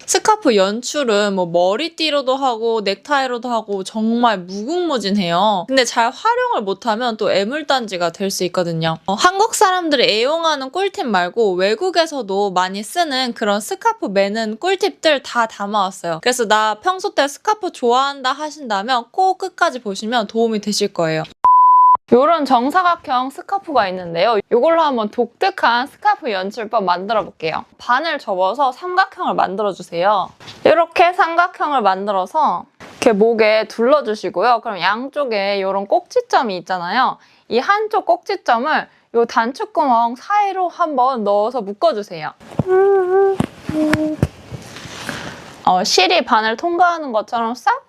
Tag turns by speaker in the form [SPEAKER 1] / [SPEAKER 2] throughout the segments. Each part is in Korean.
[SPEAKER 1] 스카프 연출은 뭐 머리띠로도 하고 넥타이로도 하고 정말 무궁무진해요. 근데 잘 활용을 못하면 또 애물단지가 될 수 있거든요. 한국 사람들이 애용하는 꿀팁 말고 외국에서도 많이 쓰는 그런 스카프 매는 꿀팁들 다 담아왔어요. 그래서 나 평소 때 스카프 좋아한다 하신다면 꼭 끝까지 보시면 도움이 되실 거예요. 이런 정사각형 스카프가 있는데요. 이걸로 한번 독특한 스카프 연출법 만들어 볼게요. 반을 접어서 삼각형을 만들어주세요. 이렇게 삼각형을 만들어서 이렇게 목에 둘러주시고요. 그럼 양쪽에 이런 꼭지점이 있잖아요. 이 한쪽 꼭지점을 이 단추구멍 사이로 한번 넣어서 묶어주세요. 실이 반을 통과하는 것처럼 싹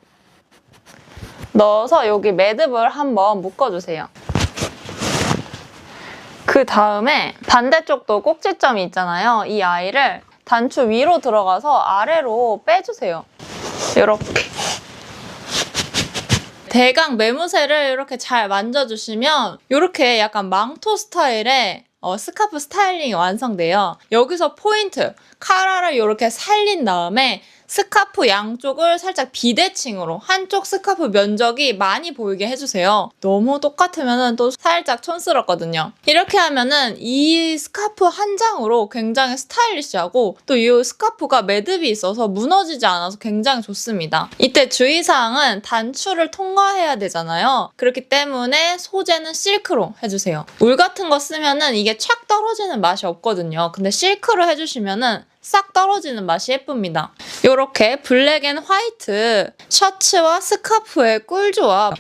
[SPEAKER 1] 넣어서 여기 매듭을 한번 묶어주세요. 그 다음에 반대쪽도 꼭지점이 있잖아요. 이 아이를 단추 위로 들어가서 아래로 빼주세요. 이렇게. 대강 매무새를 이렇게 잘 만져주시면 이렇게 약간 망토 스타일의 스카프 스타일링이 완성돼요. 여기서 포인트, 카라를 이렇게 살린 다음에 스카프 양쪽을 살짝 비대칭으로 한쪽 스카프 면적이 많이 보이게 해주세요. 너무 똑같으면 또 살짝 촌스럽거든요. 이렇게 하면은 이 스카프 한 장으로 굉장히 스타일리시하고 또 이 스카프가 매듭이 있어서 무너지지 않아서 굉장히 좋습니다. 이때 주의사항은 단추를 통과해야 되잖아요. 그렇기 때문에 소재는 실크로 해주세요. 울 같은 거 쓰면은 이게 착 떨어지는 맛이 없거든요. 근데 실크로 해주시면은 싹 떨어지는 맛이 예쁩니다. 이렇게 블랙 앤 화이트 셔츠와 스카프의 꿀조합.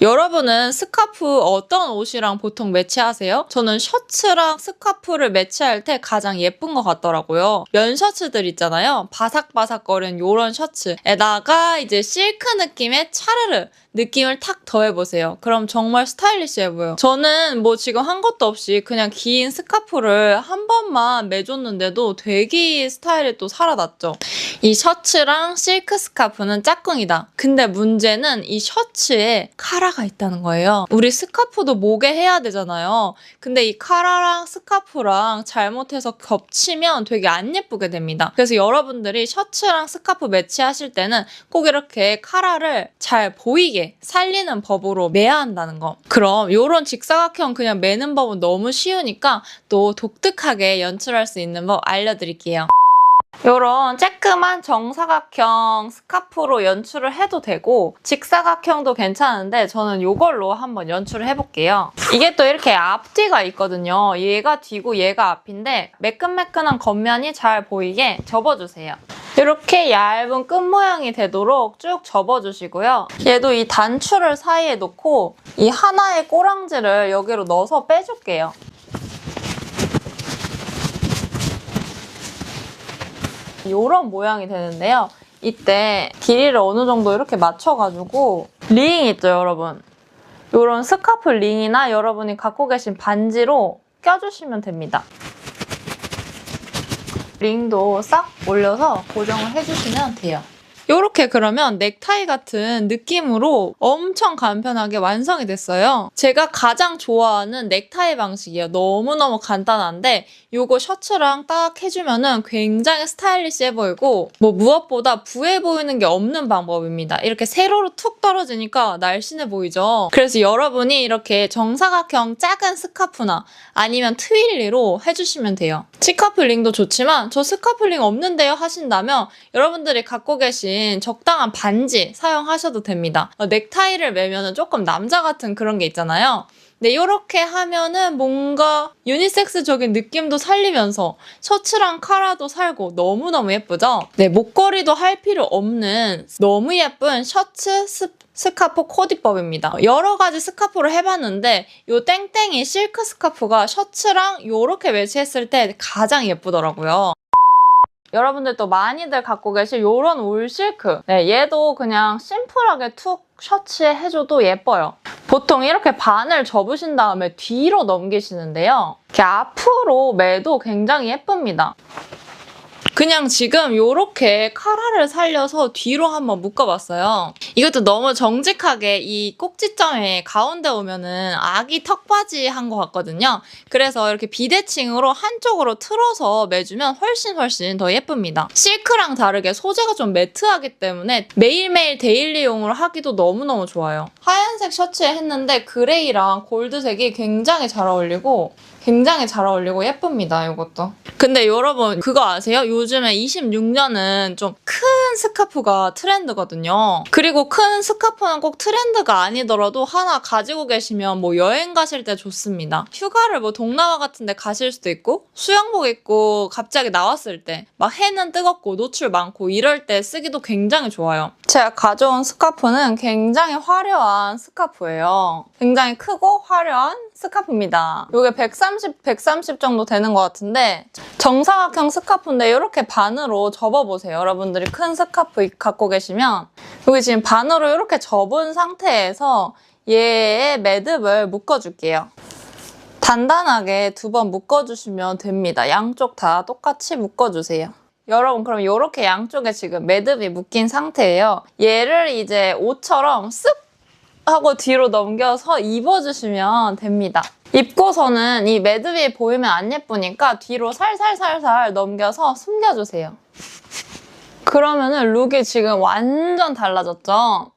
[SPEAKER 1] 여러분은 스카프 어떤 옷이랑 보통 매치하세요? 저는 셔츠랑 스카프를 매치할 때 가장 예쁜 것 같더라고요. 면 셔츠들 있잖아요. 바삭바삭거리는 이런 셔츠에다가 이제 실크 느낌의 차르르 느낌을 탁 더해보세요. 그럼 정말 스타일리시해 보여요. 저는 뭐 지금 한 것도 없이 그냥 긴 스카프를 한 번만 매줬는데도 되게 스타일이 또 살아났죠. 이 셔츠랑 실크 스카프는 짝꿍이다. 근데 문제는 이 셔츠에 카라가 있다는 거예요. 우리 스카프도 목에 해야 되잖아요. 근데 이 카라랑 스카프랑 잘못해서 겹치면 되게 안 예쁘게 됩니다. 그래서 여러분들이 셔츠랑 스카프 매치하실 때는 꼭 이렇게 카라를 잘 보이게 살리는 법으로 매야 한다는 거. 그럼 이런 직사각형 그냥 매는 법은 너무 쉬우니까 또 독특하게 연출할 수 있는 법 알려드릴게요. 이런 쬐끄만 정사각형 스카프로 연출을 해도 되고 직사각형도 괜찮은데 저는 이걸로 한번 연출을 해볼게요. 이게 또 이렇게 앞뒤가 있거든요. 얘가 뒤고 얘가 앞인데 매끈매끈한 겉면이 잘 보이게 접어주세요. 이렇게 얇은 끝 모양이 되도록 쭉 접어주시고요. 얘도 이 단추를 사이에 놓고 이 하나의 꼬랑지를 여기로 넣어서 빼줄게요. 이런 모양이 되는데요. 이때 길이를 어느 정도 이렇게 맞춰가지고 링 있죠, 여러분? 이런 스카프 링이나 여러분이 갖고 계신 반지로 껴주시면 됩니다. 링도 싹 올려서 고정을 해주시면 돼요. 이렇게 그러면 넥타이 같은 느낌으로 엄청 간편하게 완성이 됐어요. 제가 가장 좋아하는 넥타이 방식이에요. 너무너무 간단한데 이거 셔츠랑 딱 해주면은 굉장히 스타일리시해 보이고 뭐 무엇보다 부해 보이는 게 없는 방법입니다. 이렇게 세로로 툭 떨어지니까 날씬해 보이죠? 그래서 여러분이 이렇게 정사각형 작은 스카프나 아니면 트윌리로 해주시면 돼요. 스카플링도 좋지만 저 스카플링 없는데요 하신다면 여러분들이 갖고 계신 적당한 반지 사용하셔도 됩니다. 넥타이를 매면은 조금 남자 같은 그런 게 있잖아요. 근데 이렇게 하면은 뭔가 유니섹스적인 느낌도 살리면서 셔츠랑 카라도 살고 너무너무 예쁘죠? 네, 목걸이도 할 필요 없는 너무 예쁜 셔츠 스카프 코디법입니다. 여러 가지 스카프를 해봤는데 이 땡땡이 실크 스카프가 셔츠랑 이렇게 매치했을 때 가장 예쁘더라고요. 여러분들도 많이들 갖고 계실 이런 울 실크. 네, 얘도 그냥 심플하게 툭 셔츠에 해줘도 예뻐요. 보통 이렇게 반을 접으신 다음에 뒤로 넘기시는데요. 이렇게 앞으로 매도 굉장히 예쁩니다. 그냥 지금 요렇게 카라를 살려서 뒤로 한번 묶어봤어요. 이것도 너무 정직하게 이 꼭지점에 가운데 오면은 아기 턱바지 한 것 같거든요. 그래서 이렇게 비대칭으로 한쪽으로 틀어서 매주면 훨씬 더 예쁩니다. 실크랑 다르게 소재가 좀 매트하기 때문에 매일매일 데일리용으로 하기도 너무너무 좋아요. 하얀색 셔츠에 했는데 그레이랑 골드색이 굉장히 잘 어울리고 예쁩니다, 이것도. 근데 여러분 그거 아세요? 요즘에 26년은 좀 큰 스카프가 트렌드거든요. 그리고 큰 스카프는 꼭 트렌드가 아니더라도 하나 가지고 계시면 뭐 여행 가실 때 좋습니다. 휴가를 뭐 동남아 같은 데 가실 수도 있고 수영복 입고 갑자기 나왔을 때 막 해는 뜨겁고 노출 많고 이럴 때 쓰기도 굉장히 좋아요. 제가 가져온 스카프는 굉장히 화려한 스카프예요. 굉장히 크고 화려한 스카프입니다. 이게 130 정도 되는 것 같은데 정사각형 스카프인데 이렇게 반으로 접어보세요. 여러분들이 큰 스카프 갖고 계시면 여기 지금 반으로 이렇게 접은 상태에서 얘의 매듭을 묶어줄게요. 단단하게 2번 묶어주시면 됩니다. 양쪽 다 똑같이 묶어주세요. 여러분 그럼 이렇게 양쪽에 지금 매듭이 묶인 상태예요. 얘를 이제 옷처럼 쓱 하고 뒤로 넘겨서 입어주시면 됩니다. 입고서는 이 매듭이 보이면 안 예쁘니까 뒤로 살살 넘겨서 숨겨주세요. 그러면은 룩이 지금 완전 달라졌죠?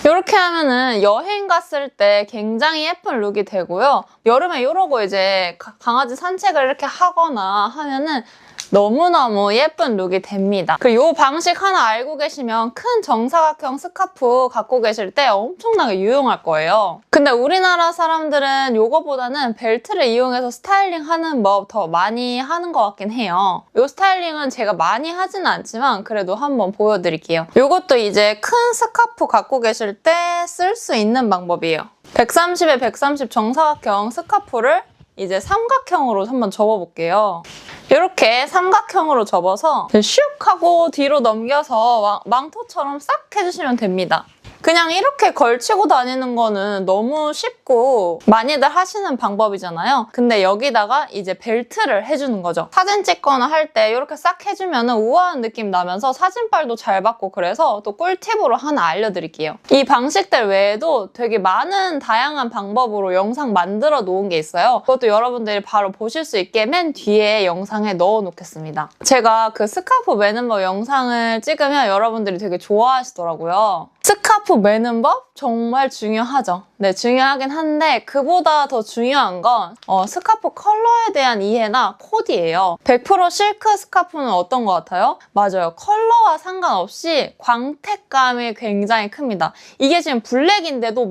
[SPEAKER 1] 이렇게 하면은 여행 갔을 때 굉장히 예쁜 룩이 되고요. 여름에 이러고 이제 강아지 산책을 이렇게 하거나 하면은 너무너무 예쁜 룩이 됩니다. 그리고 이 방식 하나 알고 계시면 큰 정사각형 스카프 갖고 계실 때 엄청나게 유용할 거예요. 근데 우리나라 사람들은 이거보다는 벨트를 이용해서 스타일링 하는 법 더 많이 하는 것 같긴 해요. 이 스타일링은 제가 많이 하지는 않지만 그래도 한번 보여드릴게요. 이것도 이제 큰 스카프 갖고 계실 때 쓸 수 있는 방법이에요. 130에 130 정사각형 스카프를 이제 삼각형으로 한번 접어볼게요. 이렇게 삼각형으로 접어서 슉 하고 뒤로 넘겨서 망토처럼 싹 해주시면 됩니다. 그냥 이렇게 걸치고 다니는 거는 너무 쉽고 많이들 하시는 방법이잖아요. 근데 여기다가 이제 벨트를 해주는 거죠. 사진 찍거나 할 때 이렇게 싹 해주면 우아한 느낌 나면서 사진빨도 잘 받고 그래서 또 꿀팁으로 하나 알려드릴게요. 이 방식들 외에도 되게 많은 다양한 방법으로 영상 만들어 놓은 게 있어요. 그것도 여러분들이 바로 보실 수 있게 맨 뒤에 영상에 넣어 놓겠습니다. 제가 그 스카프 매는 법 영상을 찍으면 여러분들이 되게 좋아하시더라고요. 스카프 매는 법 정말 중요하죠. 네, 중요하긴 한데 그보다 더 중요한 건 스카프 컬러에 대한 이해나 코디예요. 100% 실크 스카프는 어떤 것 같아요? 맞아요. 컬러와 상관없이 광택감이 굉장히 큽니다. 이게 지금 블랙인데도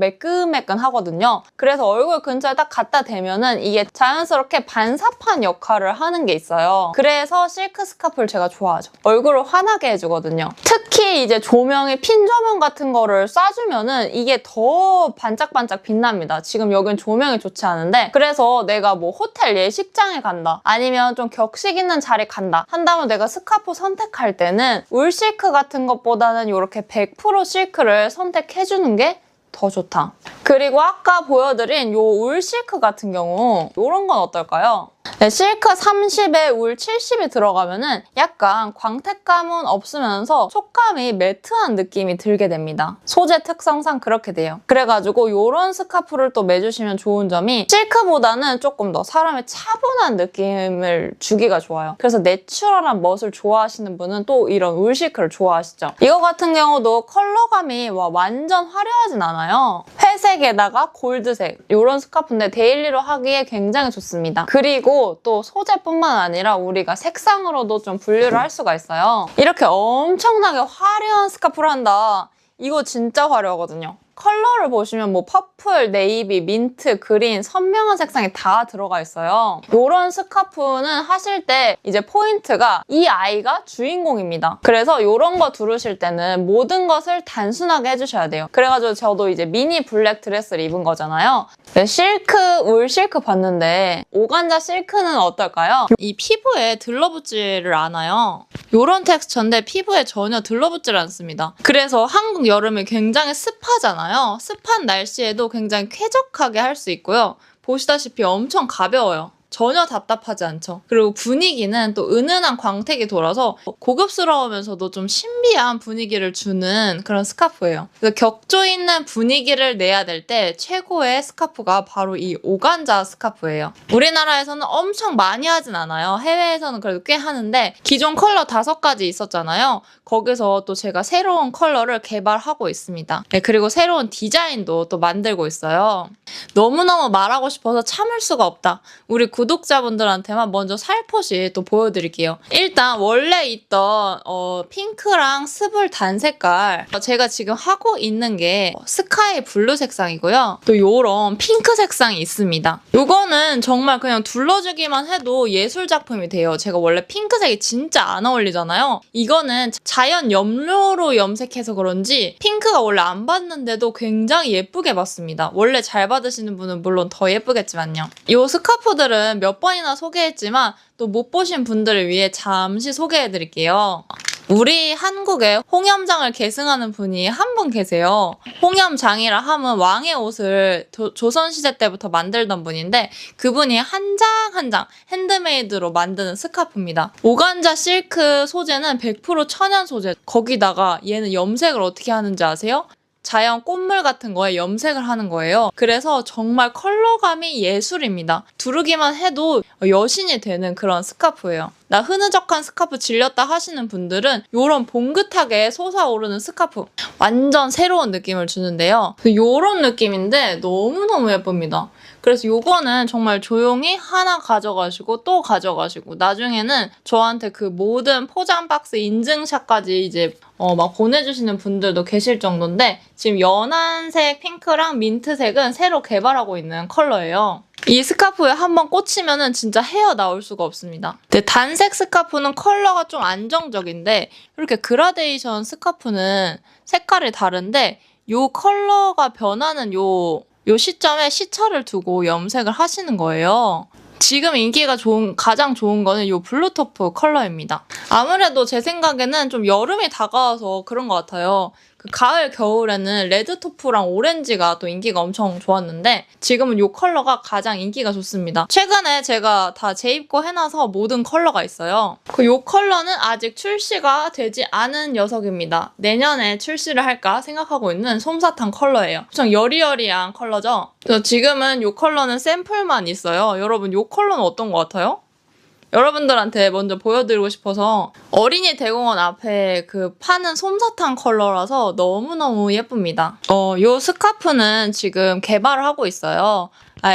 [SPEAKER 1] 매끈매끈하거든요. 그래서 얼굴 근처에 딱 갖다 대면은 이게 자연스럽게 반사판 역할을 하는 게 있어요. 그래서 실크 스카프를 제가 좋아하죠. 얼굴을 환하게 해주거든요. 특히 이제 조명이 핀 조명 같은 거를 쏴주면은 이게 더 반짝반짝 빛납니다. 지금 여긴 조명이 좋지 않은데 그래서 내가 뭐 호텔 예식장에 간다 아니면 좀 격식 있는 자리 간다 한다면 내가 스카프 선택할 때는 울 실크 같은 것보다는 이렇게 100% 실크를 선택해주는 게 더 좋다. 그리고 아까 보여드린 요 울 실크 같은 경우 이런 건 어떨까요? 네, 실크 30에 울 70이 들어가면은 약간 광택감은 없으면서 촉감이 매트한 느낌이 들게 됩니다. 소재 특성상 그렇게 돼요. 그래가지고 이런 스카프를 또 매주시면 좋은 점이 실크보다는 조금 더 사람의 차분한 느낌을 주기가 좋아요. 그래서 내추럴한 멋을 좋아하시는 분은 또 이런 울 실크를 좋아하시죠. 이거 같은 경우도 컬러감이 완전 화려하진 않아요. 회색에다가 골드색 이런 스카프인데 데일리로 하기에 굉장히 좋습니다. 그리고 또 소재뿐만 아니라 우리가 색상으로도 좀 분류를 할 수가 있어요. 이렇게 엄청나게 화려한 스카프를 한다. 이거 진짜 화려하거든요. 컬러를 보시면 뭐 퍼플, 네이비, 민트, 그린 선명한 색상이 다 들어가 있어요. 이런 스카프는 하실 때 이제 포인트가 이 아이가 주인공입니다. 그래서 이런 거 두르실 때는 모든 것을 단순하게 해주셔야 돼요. 그래가지고 저도 이제 미니 블랙 드레스를 입은 거잖아요. 네, 실크, 울 실크 봤는데 오간자 실크는 어떨까요? 이 피부에 들러붙지를 않아요. 이런 텍스처인데 피부에 전혀 들러붙질 않습니다. 그래서 한국 여름이 굉장히 습하잖아요. 습한 날씨에도 굉장히 쾌적하게 할 수 있고요. 보시다시피 엄청 가벼워요. 전혀 답답하지 않죠. 그리고 분위기는 또 은은한 광택이 돌아서 고급스러우면서도 좀 신비한 분위기를 주는 그런 스카프예요. 그래서 격조 있는 분위기를 내야 될 때 최고의 스카프가 바로 이 오간자 스카프예요. 우리나라에서는 엄청 많이 하진 않아요. 해외에서는 그래도 꽤 하는데 기존 컬러 5가지 있었잖아요. 거기서 또 제가 새로운 컬러를 개발하고 있습니다. 네, 그리고 새로운 디자인도 또 만들고 있어요. 너무너무 말하고 싶어서 참을 수가 없다. 우리 구독자분들한테만 먼저 살포시 또 보여드릴게요. 일단 원래 있던 핑크랑 스불 단 색깔, 제가 지금 하고 있는 게 스카이 블루 색상이고요. 또 요런 핑크 색상이 있습니다. 요거는 정말 그냥 둘러주기만 해도 예술 작품이 돼요. 제가 원래 핑크색이 진짜 안 어울리잖아요. 이거는 자연 염료로 염색해서 그런지 핑크가 원래 안 받는데도 굉장히 예쁘게 받습니다. 원래 잘 받으시는 분은 물론 더 예쁘겠지만요. 이 스카프들은 몇 번이나 소개했지만 또 못 보신 분들을 위해 잠시 소개해드릴게요. 우리 한국에 홍염장을 계승하는 분이 한 분 계세요. 홍염장이라 하면 왕의 옷을 조선시대 때부터 만들던 분인데 그분이 한 장 한 장 핸드메이드로 만드는 스카프입니다. 오간자 실크 소재는 100% 천연 소재. 거기다가 얘는 염색을 어떻게 하는지 아세요? 자연 꽃물 같은 거에 염색을 하는 거예요. 그래서 정말 컬러감이 예술입니다. 두르기만 해도 여신이 되는 그런 스카프예요. 나 흐느적한 스카프 질렸다 하시는 분들은 이런 봉긋하게 솟아오르는 스카프 완전 새로운 느낌을 주는데요. 이런 느낌인데 너무너무 예쁩니다. 그래서 요거는 정말 조용히 하나 가져가시고 또 가져가시고 나중에는 저한테 그 모든 포장 박스 인증샷까지 이제 막 보내주시는 분들도 계실 정도인데 지금 연한색 핑크랑 민트색은 새로 개발하고 있는 컬러예요. 이 스카프에 한번 꽂히면은 진짜 헤어나올 수가 없습니다. 근데 단색 스카프는 컬러가 좀 안정적인데 이렇게 그라데이션 스카프는 색깔이 다른데 요 컬러가 변하는 요 시점에 시차를 두고 염색을 하시는 거예요. 지금 인기가 가장 좋은 거는 이 블루토프 컬러입니다. 아무래도 제 생각에는 좀 여름이 다가와서 그런 것 같아요. 그 가을, 겨울에는 레드토프랑 오렌지가 또 인기가 엄청 좋았는데 지금은 이 컬러가 가장 인기가 좋습니다. 최근에 제가 다 재입고 해놔서 모든 컬러가 있어요. 이 컬러는 아직 출시가 되지 않은 녀석입니다. 내년에 출시를 할까 생각하고 있는 솜사탕 컬러예요. 엄청 여리여리한 컬러죠? 그래서 지금은 이 컬러는 샘플만 있어요. 여러분 이 컬러는 어떤 것 같아요? 여러분들한테 먼저 보여드리고 싶어서 어린이 대공원 앞에 그 파는 솜사탕 컬러라서 너무너무 예쁩니다. 요 스카프는 지금 개발을 하고 있어요.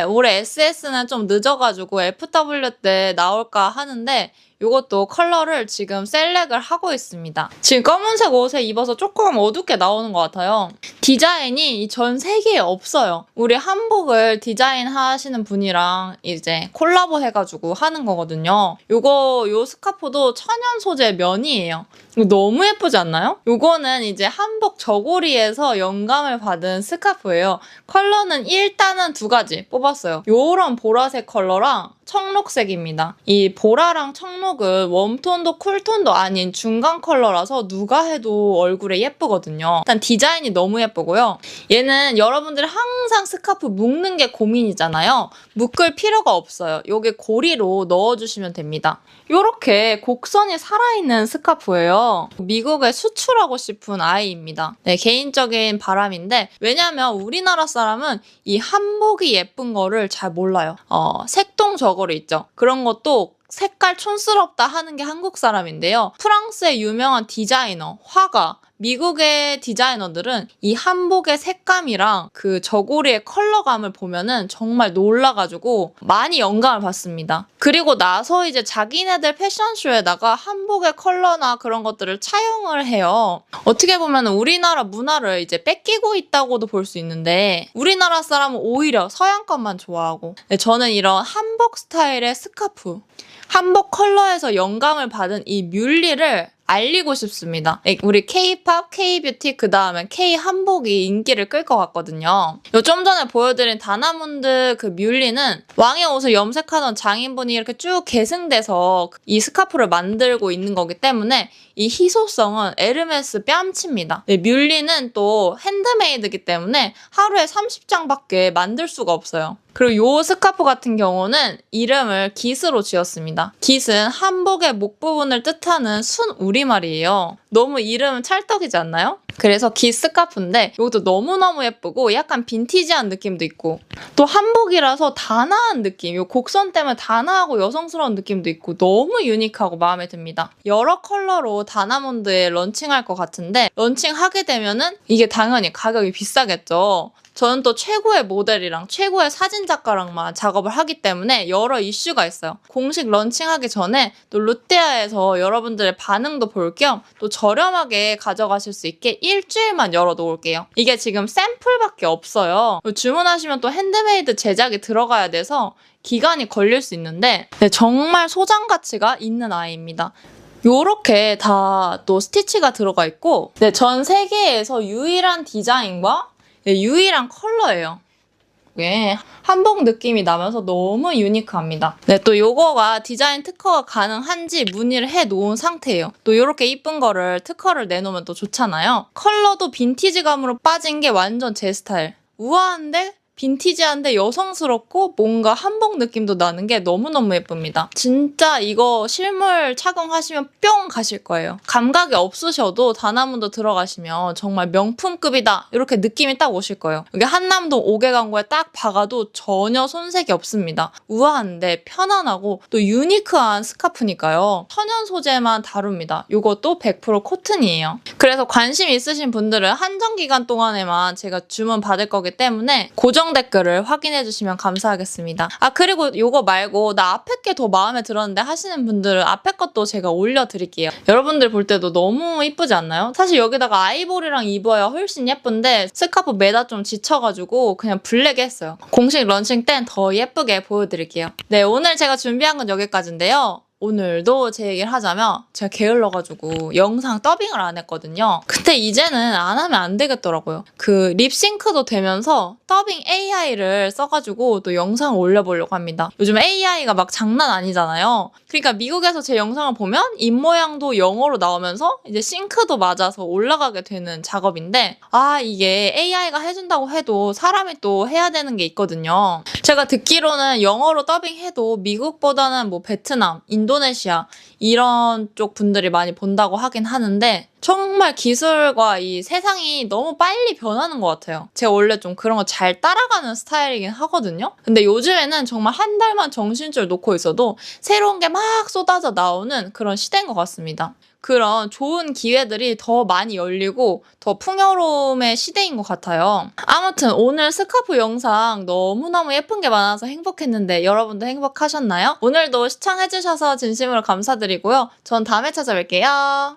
[SPEAKER 1] 올해 SS는 좀 늦어가지고 FW 때 나올까 하는데 이것도 컬러를 지금 셀렉을 하고 있습니다. 지금 검은색 옷에 입어서 조금 어둡게 나오는 것 같아요. 디자인이 전 세계에 없어요. 우리 한복을 디자인하시는 분이랑 이제 콜라보 해가지고 하는 거거든요. 요 스카프도 천연 소재 면이에요. 이거 너무 예쁘지 않나요? 요거는 이제 한복 저고리에서 영감을 받은 스카프예요. 컬러는 일단은 2가지 뽑았어요. 요런 보라색 컬러랑 청록색입니다. 이 보라랑 청록은 웜톤도 쿨톤도 아닌 중간 컬러라서 누가 해도 얼굴에 예쁘거든요. 일단 디자인이 너무 예쁘고요. 얘는 여러분들이 항상 스카프 묶는 게 고민이잖아요. 묶을 필요가 없어요. 여기 고리로 넣어주시면 됩니다. 이렇게 곡선이 살아있는 스카프예요. 미국에 수출하고 싶은 아이입니다. 네, 개인적인 바람인데 왜냐면 우리나라 사람은 이 한복이 예쁜 거를 잘 몰라요. 색동 저고리 있죠. 그런 것도 색깔 촌스럽다 하는 게 한국 사람인데요. 프랑스의 유명한 디자이너, 화가, 미국의 디자이너들은 이 한복의 색감이랑 그 저고리의 컬러감을 보면은 정말 놀라가지고 많이 영감을 받습니다. 그리고 나서 이제 자기네들 패션쇼에다가 한복의 컬러나 그런 것들을 차용을 해요. 어떻게 보면 우리나라 문화를 이제 뺏기고 있다고도 볼 수 있는데 우리나라 사람은 오히려 서양 것만 좋아하고 저는 이런 한복 스타일의 스카프, 한복 컬러에서 영감을 받은 이 뮬리를 알리고 싶습니다. 우리 K-팝, K-뷰티, 그 다음에 K-한복이 인기를 끌 것 같거든요. 좀 전에 보여드린 다나문드 그 뮬리는 왕의 옷을 염색하던 장인분이 이렇게 쭉 계승돼서 이 스카프를 만들고 있는 거기 때문에 이 희소성은 에르메스 뺨칩니다. 뮬리는 또 핸드메이드이기 때문에 하루에 30장밖에 만들 수가 없어요. 그리고 요 스카프 같은 경우는 이름을 깃으로 지었습니다. 깃은 한복의 목 부분을 뜻하는 순 우리말이에요. 너무 이름 찰떡이지 않나요? 그래서 깃 스카프인데 이것도 너무너무 예쁘고 약간 빈티지한 느낌도 있고 또 한복이라서 다나한 느낌, 요 곡선 때문에 다나하고 여성스러운 느낌도 있고 너무 유니크하고 마음에 듭니다. 여러 컬러로 다나몬드에 런칭할 것 같은데 런칭하게 되면은 이게 당연히 가격이 비싸겠죠. 저는 또 최고의 모델이랑 최고의 사진작가랑만 작업을 하기 때문에 여러 이슈가 있어요. 공식 런칭하기 전에 또 롯데아에서 여러분들의 반응도 볼 겸 또 저렴하게 가져가실 수 있게 일주일만 열어놓을게요. 이게 지금 샘플밖에 없어요. 주문하시면 또 핸드메이드 제작이 들어가야 돼서 기간이 걸릴 수 있는데 네, 정말 소장 가치가 있는 아이입니다. 요렇게 다 또 스티치가 들어가 있고 네, 전 세계에서 유일한 디자인과 네, 유일한 컬러예요. 이게 한복 느낌이 나면서 너무 유니크합니다. 네, 또 요거가 디자인 특허가 가능한지 문의를 해놓은 상태예요. 또 이렇게 이쁜 거를 특허를 내놓으면 또 좋잖아요. 컬러도 빈티지감으로 빠진 게 완전 제 스타일. 우아한데 빈티지한데 여성스럽고 뭔가 한복 느낌도 나는 게 너무너무 예쁩니다. 진짜 이거 실물 착용하시면 뿅 가실 거예요. 감각이 없으셔도 다나몬드 들어가시면 정말 명품급이다 이렇게 느낌이 딱 오실 거예요. 여기 한남동 5개 광고에 딱 박아도 전혀 손색이 없습니다. 우아한데 편안하고 또 유니크한 스카프니까요. 천연 소재만 다룹니다. 이것도 100% 코튼이에요. 그래서 관심 있으신 분들은 한정 기간 동안에만 제가 주문 받을 거기 때문에 고정 댓글을 확인해 주시면 감사하겠습니다. 아 그리고 이거 말고 나 앞에 게 더 마음에 들었는데 하시는 분들은 앞에 것도 제가 올려드릴게요. 여러분들 볼 때도 너무 이쁘지 않나요? 사실 여기다가 아이보리랑 입어야 훨씬 예쁜데 스카프 매다 좀 지쳐가지고 그냥 블랙에 했어요. 공식 런칭 땐 더 예쁘게 보여드릴게요. 네, 오늘 제가 준비한 건 여기까지인데요. 오늘도 제 얘기를 하자면 제가 게을러가지고 영상 더빙을 안 했거든요. 근데 이제는 안 하면 안 되겠더라고요. 그 립싱크도 되면서 더빙 AI를 써가지고 또 영상을 올려보려고 합니다. 요즘 AI가 막 장난 아니잖아요. 그러니까 미국에서 제 영상을 보면 입모양도 영어로 나오면서 이제 싱크도 맞아서 올라가게 되는 작업인데 아 이게 AI가 해준다고 해도 사람이 또 해야 되는 게 있거든요. 제가 듣기로는 영어로 더빙해도 미국보다는 뭐 베트남, 인도네시아 이런 쪽 분들이 많이 본다고 하긴 하는데 정말 기술과 이 세상이 너무 빨리 변하는 것 같아요. 제가 원래 좀 그런 거 잘 따라가는 스타일이긴 하거든요. 근데 요즘에는 정말 한 달만 정신줄 놓고 있어도 새로운 게 막 쏟아져 나오는 그런 시대인 것 같습니다. 그런 좋은 기회들이 더 많이 열리고 더 풍요로움의 시대인 것 같아요. 아무튼 오늘 스카프 영상 너무너무 예쁜 게 많아서 행복했는데 여러분도 행복하셨나요? 오늘도 시청해주셔서 진심으로 감사드리고요. 전 다음에 찾아뵐게요.